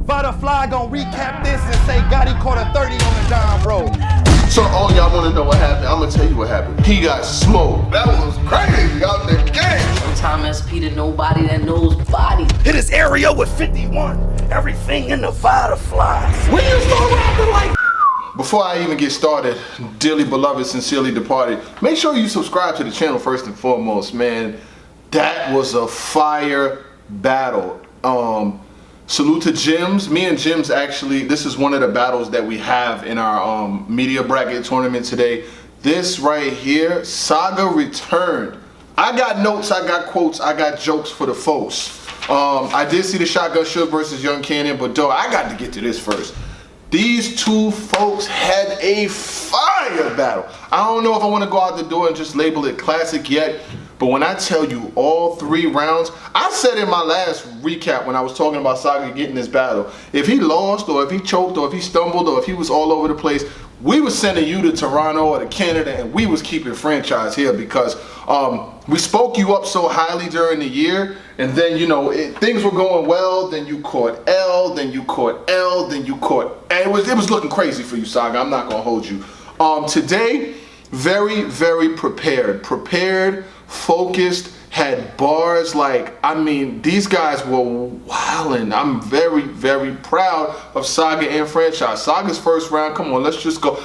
Vada Fly gonna recap this and say Gotti caught a 30 on the dime, bro. So all y'all wanna know what happened? I'm gonna tell you what happened. He got smoked. That was crazy out the game. Sometime SP to nobody that knows body. Hit his area with 51. Everything in the Vada Fly. When you start rapping like Before I even get started, dearly beloved, sincerely departed, make sure you subscribe to the channel first and foremost, man. That was a fire battle. Salute to Jims. Me and Jims actually, this is one of the battles that we have in our media bracket tournament today. This right here, Saga returned. I got notes, I got quotes, I got jokes for the folks. I did see the Shotgun Shook versus Young Cannon, but dog, I got to get to this first. These two folks had a fire battle. I don't know if I want to go out the door and just label it classic yet, but when I tell you all 3 rounds, I said in my last recap when I was talking about Saga getting this battle, if he lost or if he choked or if he stumbled or if he was all over the place, we was sending you to Toronto or to Canada and we was keeping Franchize here because we spoke you up so highly during the year, and then you know things were going well, then you caught L, then you caught L, then you caught, and it was looking crazy for you, Saga. I'm not gonna hold you. Today, very prepared, focused, had bars like, I mean, these guys were wildin'. I'm very proud of Saga and Franchize. Saga's first round, come on, let's just go.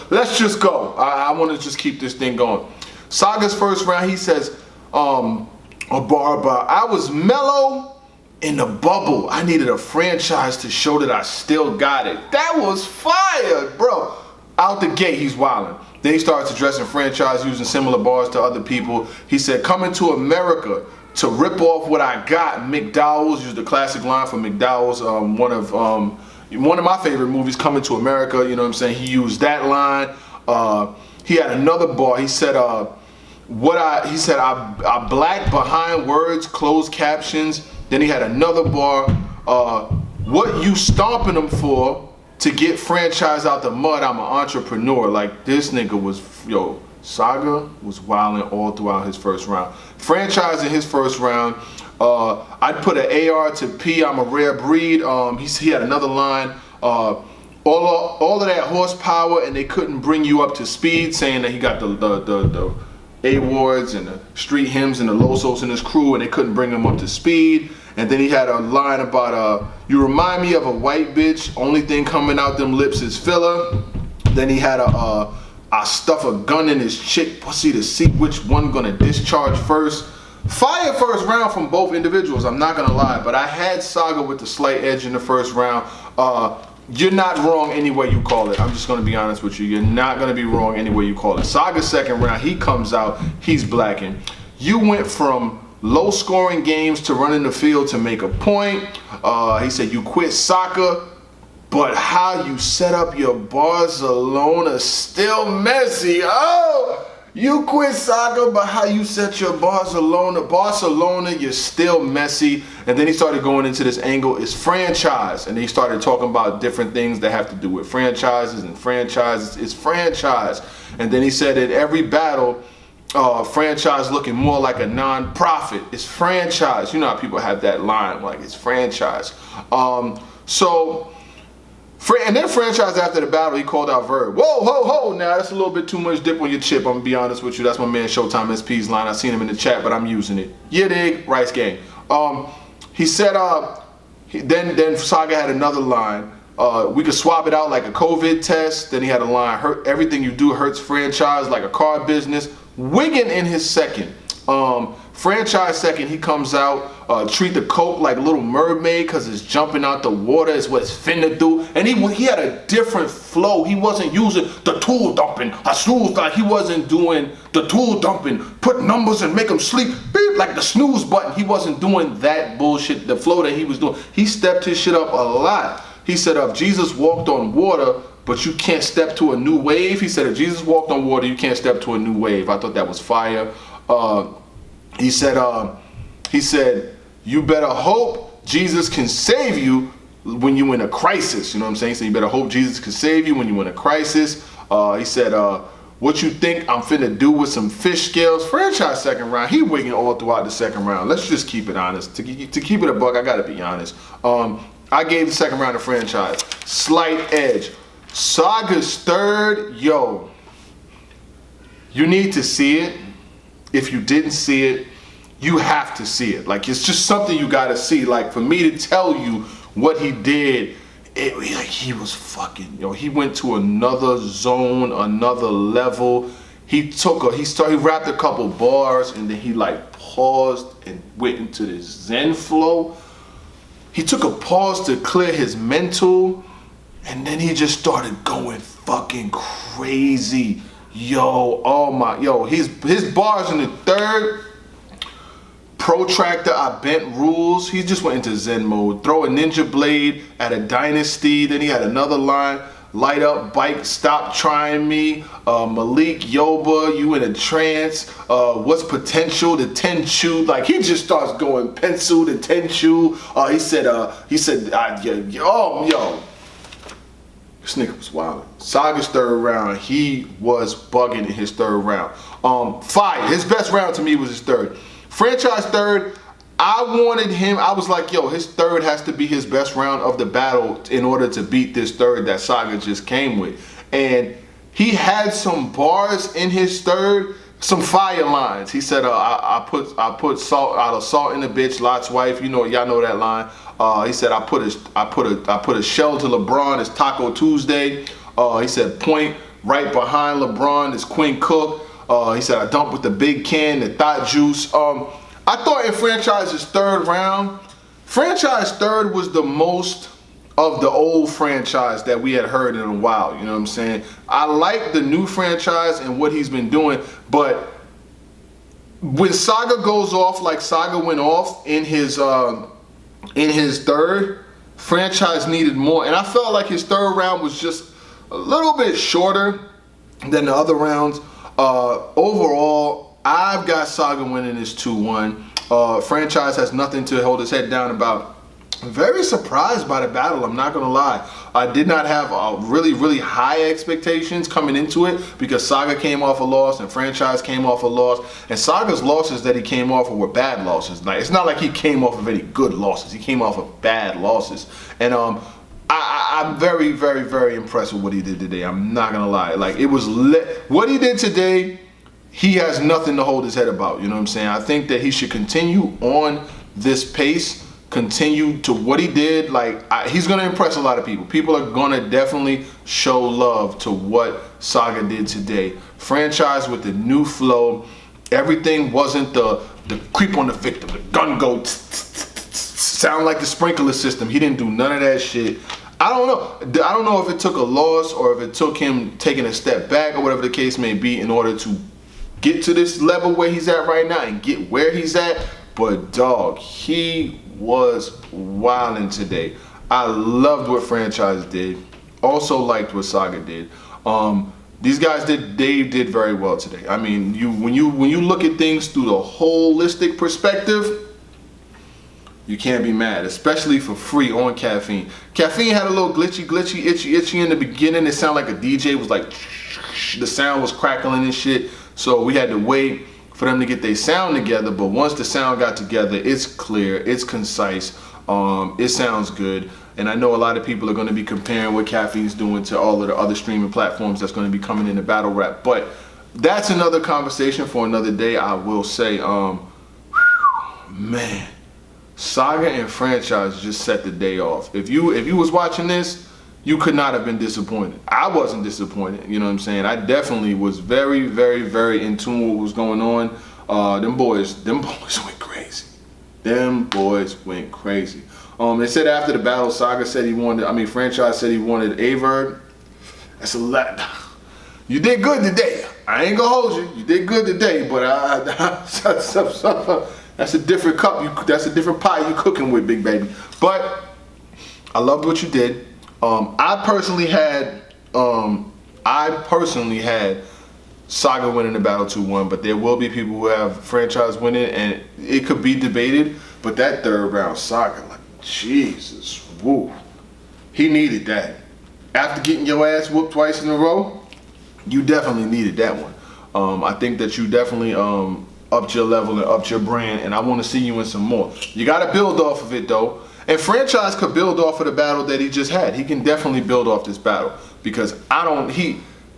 I want to just keep this thing going. Saga's first round, he says, a bar, I was mellow in the bubble. I needed a Franchize to show that I still got it. That was fire, bro. Out the gate, he's wildin'. Then he starts addressing Franchize using similar bars to other people. He said, coming to America to rip off what I got. McDowell's used the classic line from McDowell's, one of my favorite movies, Coming to America, you know what I'm saying? He used that line. He had another bar. He said, I black behind words, closed captions. Then he had another bar, what you stomping them for? To get Franchize out the mud, I'm an entrepreneur. Like, this nigga was, Saga was wilding all throughout his first round. Franchize in his first round, I'd put an AR to P, I'm a rare breed. He had another line, all of that horsepower and they couldn't bring you up to speed, saying that he got the awards and the street hymns and the Losos and his crew and they couldn't bring him up to speed. And then he had a line about, you remind me of a white bitch, only thing coming out them lips is filler. Then he had I stuff a gun in his chick pussy to see which one gonna discharge first. Fire first round from both individuals, I'm not gonna lie, but I had Saga with the slight edge in the first round. You're not wrong any way you call it. I'm just gonna be honest with you. You're not gonna be wrong any way you call it. Saga's second round, he comes out, he's blacking. You went from low scoring games to running the field to make a point. He said you quit soccer, but how you set up your Barcelona still messy. Oh, you quit soccer, but how you set your Barcelona, you're still messy. And then he started going into this angle, it's Franchize. And he started talking about different things that have to do with franchises and franchises. It's Franchize. And then he said in every battle, Franchize looking more like a non-profit. It's Franchize. You know how people have that line, like it's Franchize. And then Franchize after the battle, he called out Verb. Whoa, ho, ho, now that's a little bit too much dip on your chip, I'm gonna be honest with you. That's my man Showtime SP's line. I seen him in the chat, but I'm using it. Yeah, dig, Rice Gang. He said, then Saga had another line. We could swap it out like a COVID test. Then he had a line, everything you do hurts Franchize like a car business. Wiggin in his second. Franchize second, he comes out, treat the coke like Little Mermaid because it's jumping out the water is what it's finna do. And he had a different flow. He wasn't using the tool dumping. He wasn't doing the tool dumping, put numbers and make them sleep, beep, like the snooze button. He wasn't doing that bullshit, the flow that he was doing. He stepped his shit up a lot. He said, if Jesus walked on water, but you can't step to a new wave. He said, if Jesus walked on water, you can't step to a new wave. I thought that was fire. He said, you better hope Jesus can save you when you in a crisis. You know what I'm saying? So you better hope Jesus can save you when you in a crisis. He said, what you think I'm finna do with some fish scales? Franchize second round. He wigging all throughout the second round. Let's just keep it honest. To keep it a buck, I gotta be honest. I gave the second round to Franchize. Slight edge. Saga's third, yo, you need to see it. If you didn't see it, you have to see it. Like, it's just something you gotta see. Like, for me to tell you what he did, he was fucking, yo, he went to another zone, another level. He rapped a couple bars and then he like paused and went into this Zen flow. He took a pause to clear his mental and then he just started going fucking crazy. Yo, oh my, yo, his bars in the third, protractor, I bent rules. He just went into Zen mode. Throw a ninja blade at a dynasty. Then he had another line. Light up, bike, stop trying me. Malik, Yoba, you in a trance. What's potential? The Tenchu. Like, he just starts going pencil to Tenchu. He said, yo. This nigga was wild. Saga's third round, he was bugging in his third round. Fire. His best round to me was his third. Franchize third, I wanted him, I was like, yo, his third has to be his best round of the battle in order to beat this third that Saga just came with. And he had some bars in his third, some fire lines. He said, I put salt in the bitch, Lot's wife. You know, y'all know that line. He said, I put a shell to LeBron. It's Taco Tuesday. He said, point right behind LeBron is Quinn Cook. He said, I dumped with the big can, the thought juice. I thought in Franchize's third round, Franchize third was the most of the old Franchize that we had heard in a while. You know what I'm saying? I like the new Franchize and what he's been doing, but when Saga goes off like Saga went off in his third, Franchize needed more. And I felt like his third round was just a little bit shorter than the other rounds. Overall, I've got Saga winning this 2-1. Franchize has nothing to hold his head down about. Very surprised by the battle, I'm not gonna lie. I did not have really high expectations coming into it because Saga came off a loss and Franchize came off a loss. And Saga's losses that he came off of were bad losses. Like, it's not like he came off of any good losses. He came off of bad losses. And I'm very impressed with what he did today. I'm not gonna lie. Like, it was what he did today, he has nothing to hold his head about. You know what I'm saying? I think that he should continue on this pace, continue to what he did. Like, he's gonna impress a lot of people. People are gonna definitely show love to what Saga did today. Franchize with the new flow. Everything wasn't the creep on the victim, the gun go sound like the sprinkler system. He didn't do none of that shit. I don't know if it took a loss or if it took him taking a step back or whatever the case may be in order to get to this level where he's at right now and get where he's at. But dog, he was wilding today. I loved what Franchize did. Also liked what Saga did. These guys did very well today. I mean, when you look at things through the holistic perspective, you can't be mad, especially for free on Caffeine. Caffeine had a little glitchy, itchy in the beginning. It sounded like a DJ was like, the sound was crackling and shit. So we had to wait for them to get their sound together. But once the sound got together, it's clear, it's concise, it sounds good. And I know a lot of people are going to be comparing what Caffeine's doing to all of the other streaming platforms that's going to be coming into battle rap. But that's another conversation for another day. I will say, man, Saga and Franchize just set the day off. If you was watching this, you could not have been disappointed. I wasn't disappointed, you know what I'm saying? I definitely was very in tune with what was going on. Them boys went crazy. Them boys went crazy. They said after the battle, Saga said Franchize said he wanted Averd. That's a lot. You did good today. I ain't gonna hold you. You did good today, but that's a different cup. That's a different pie you cooking with, big baby. But I loved what you did. I personally had Saga winning the battle 2-1, but there will be people who have Franchize winning, and it could be debated. But that third round Saga, like, Jesus, woo, he needed that. After getting your ass whooped twice in a row, you definitely needed that one. I think that you definitely upped your level and upped your brand, and I want to see you in some more. You got to build off of it though. And Franchize could build off of the battle that he just had. He can definitely build off this battle because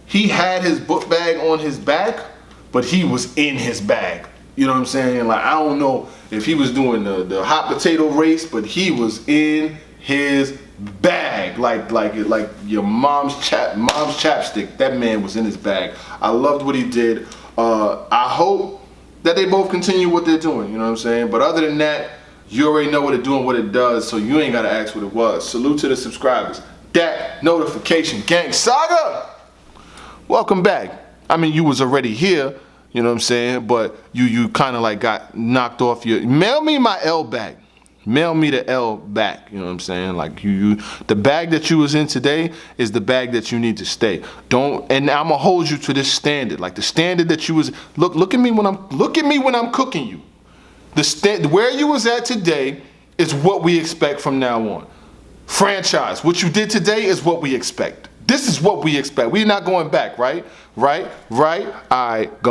he had his book bag on his back, but he was in his bag. You know what I'm saying? Like, I don't know if he was doing the hot potato race, but he was in his bag, like your mom's chapstick. That man was in his bag. I loved what he did. I hope that they both continue what they're doing. You know what I'm saying? But other than that, you already know what it's doing, what it does, so you ain't gotta ask what it was. Salute to the subscribers. That notification gang. Saga, welcome back. I mean, you was already here. You know what I'm saying? But you kind of like got knocked off your. Mail me my L back. Mail me the L back. You know what I'm saying? Like the bag that you was in today is the bag that you need to stay. Don't. And I'm gonna hold you to this standard. Like the standard that you was. Look at me when I'm cooking you. Where you was at today is what we expect from now on. Franchize. What you did today is what we expect. This is what we expect. We're not going back, right? Right? All right, go.